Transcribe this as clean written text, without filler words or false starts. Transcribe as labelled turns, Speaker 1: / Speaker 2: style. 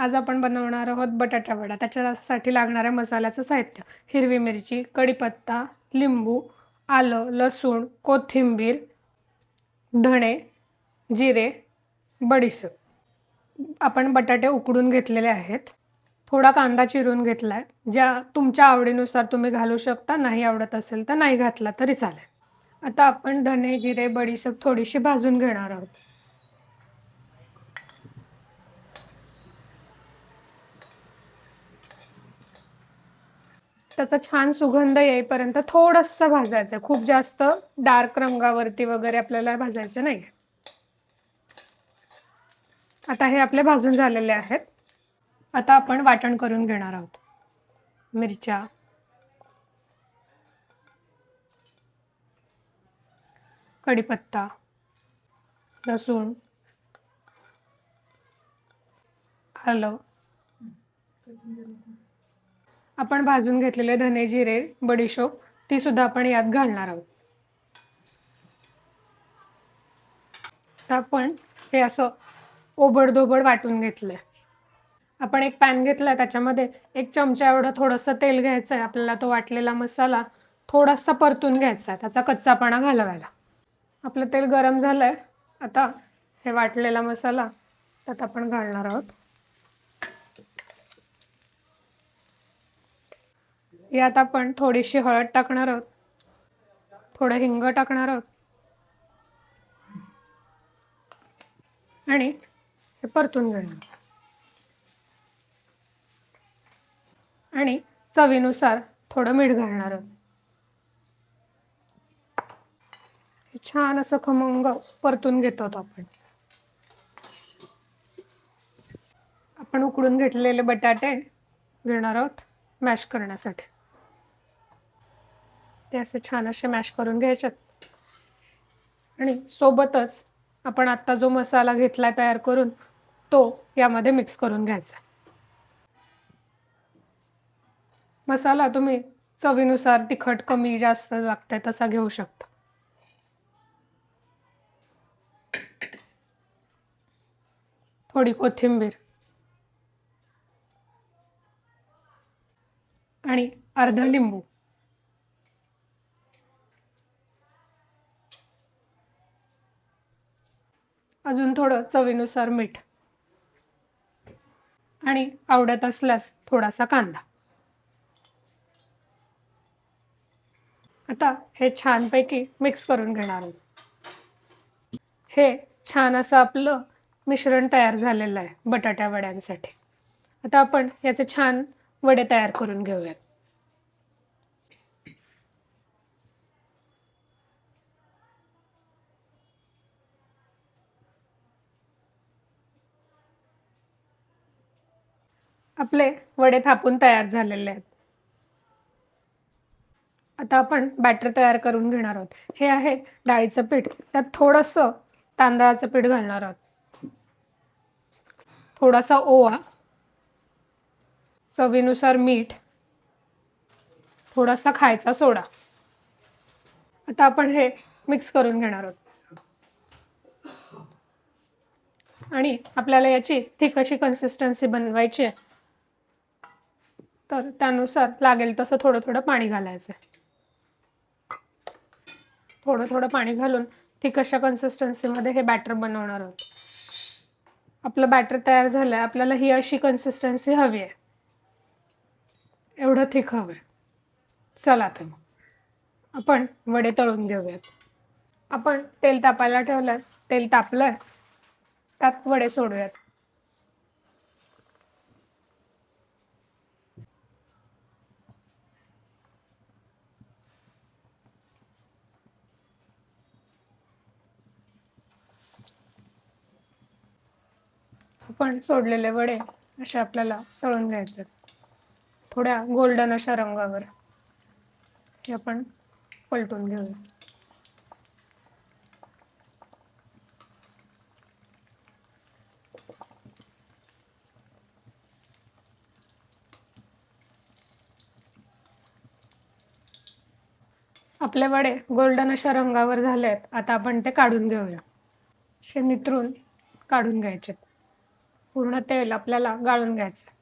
Speaker 1: आज आपण बनवणार आहोत बटाटा वडा. त्याच्यासाठी लागणाऱ्या मसाल्याचं साहित्य: हिरवी मिरची, कढीपत्ता, लिंबू, आलं, लसूण, कोथिंबीर, धणे, जिरे, बडीशेप. आपण बटाटे उकडून घेतलेले आहेत. थोडा कांदा चिरून घेतलाय. ज्या तुमच्या आवडीनुसार तुम्ही घालू शकता. नाही आवडत असेल तर नाही घातला तरी चालेल. आता आपण धणे, जिरे, बडीशेप थोडीशी भाजून घेणार आहोत. त्याचा छान सुगंध येईपर्यंत थोडंसं भाजायचं. खूप जास्त डार्क रंगावरती वगैरे आपल्याला भाजायचं नाही. आता हे आपले भाजून झालेले आहेत. आता आपण वाटण करून घेणार आहोत. मिरच्या, कढीपत्ता, लसूण, आलं, आपण भाजून घेतलेले धने, जिरे, बडीशेप ती सुद्धा आपण यात घालणार आहोत. तर आपण हे असं ओबडधोबड वाटून घेतलंय. आपण एक पॅन घेतलाय. त्याच्यामध्ये 1 चमचा एवढं थोडंसं तेल घ्यायचं आहे. आपल्याला तो वाटलेला मसाला थोडासा परतून घ्यायचा आहे, त्याचा कच्चापणा घालवायला. आपलं तेल गरम झालंय. आता हे वाटलेला मसाला त्यात आपण घालणार आहोत. यात आपण थोडीशी हळद टाकणार आहोत, थोडं हिंग टाकणार आहोत आणि हे परतून घेणार. आणि चवीनुसार थोडं मीठ घालणार आहोत. छान असं खमंग परतून घेतो आपण. आपण उकडून घेतलेले बटाटे घेणार आहोत मॅश करण्यासाठी. ते असे छान असे मॅश करून घ्यायच्यात. आणि सोबतच आपण आता जो मसाला घेतलाय तयार करून तो यामध्ये मिक्स करून घ्यायचा. मसाला तुम्ही चवीनुसार तिखट कमी जास्त लागतंय तसा घेऊ शकता. थोडी कोथिंबीर आणि अर्धा लिंबू. अजून थोडं चवीनुसार मीठ आणि आवडत असल्यास थोडासा कांदा. आता हे छानपैकी मिक्स करून घेणार आहोत. हे छान असं आपलं मिश्रण तयार झालेलं आहे बटाट्या वड्यांसाठी. आता आपण याचे छान वडे तयार करून घेऊयात. आपले वडे थापून तयार झालेले आहेत. आता आपण बॅटर तयार करून घेणार आहोत. हे आहे डाळीचं पीठ. त्यात थोडंसं तांदळाचं पीठ घालणार आहोत, थोडासा ओवा, चवीनुसार मीठ, थोडासा खायचा सोडा. आता आपण हे मिक्स करून घेणार आहोत. आणि आपल्याला याची थिक अशी कन्सिस्टन्सी बनवायची आहे, तर त्यानुसार लागेल तसं थोडं थोडं पाणी घालायचं. थोडं थोडं पाणी घालून थिक अशा कन्सिस्टन्सीमध्ये हे बॅटर बनवणार आहोत. आपलं बॅटर तयार झालंय. आपल्याला ही अशी कन्सिस्टन्सी हवी आहे, एवढं थिक हवं आहे. चला तर मग आपण वडे तळून घेऊयात. आपण तेल तापायला ठेवलं. तेल तापलंय, त्यात वडे सोडूयात. आपण सोडलेले वडे असे आपल्याला तळून घ्यायचे, थोड्या गोल्डन अशा रंगावर. हे आपण पलटून घेऊया. आपले वडे गोल्डन अशा रंगावर झाले आहेत. आता आपण ते काढून घेऊया. असे नितरून काढून घ्यायचे पूर्ण तेवढं तेल आपल्याला गाळून घ्यायचं.